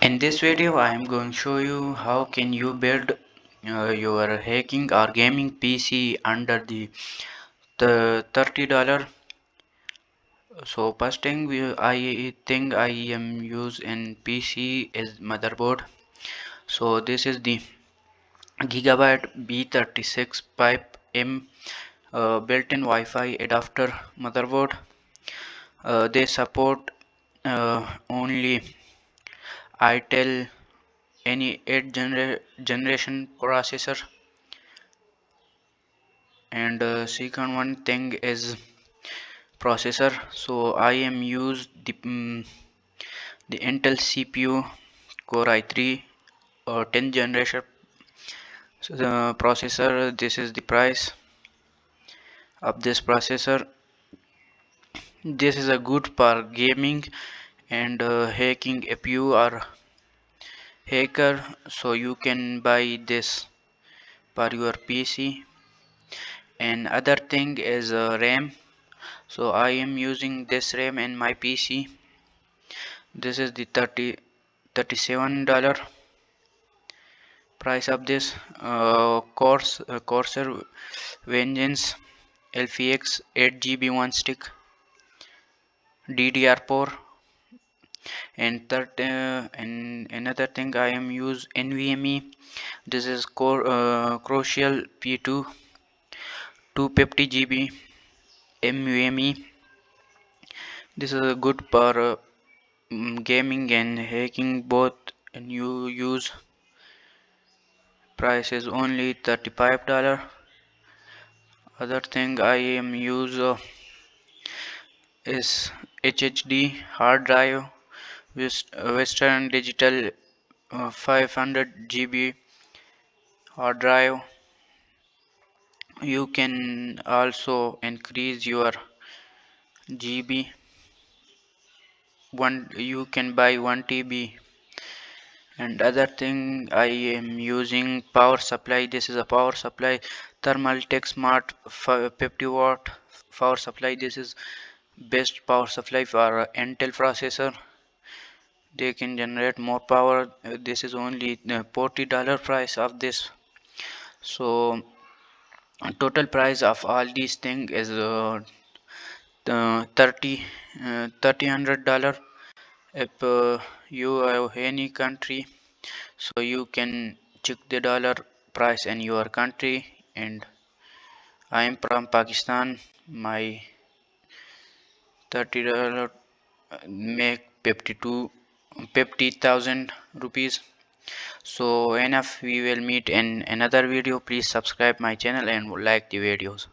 In this video, I am going to show you how can you build your hacking or gaming PC under the $30. So first thing I think I am use in PC is motherboard. So this is the Gigabyte B36 Pipe M built-in Wi-Fi adapter motherboard. They support only Intel any 8th generation processor, and second one thing is processor. So I am used the Intel CPU Core i3 10th generation. So the processor, this is the price of this processor. This is a good for gaming and hacking. If you are hacker, so you can buy this for your PC. And other thing is RAM. So I am using this RAM in my PC. This is the $37 price of this Corsair Vengeance LPX 8 GB one stick DDR4. And another thing I am use NVMe. This is Crucial P2 250 GB NVMe. This is a good for gaming and hacking both, and you use price is only $35. Other thing I am use is HHD hard drive with Western Digital 500 GB hard drive. You can also increase your GB. One you can buy 1 TB. And other thing I am using power supply. This is a power supply Thermaltake Smart 50-watt power supply. This is best power supply for Intel processor. They can generate more power. This is only the $40 price of this. So total price of all these things is 30 $100. If you have any country, so you can check the dollar price in your country. And I am from Pakistan. My $30 make 50,000 rupees. So enough, we will meet in another video. Please subscribe my channel and like the videos.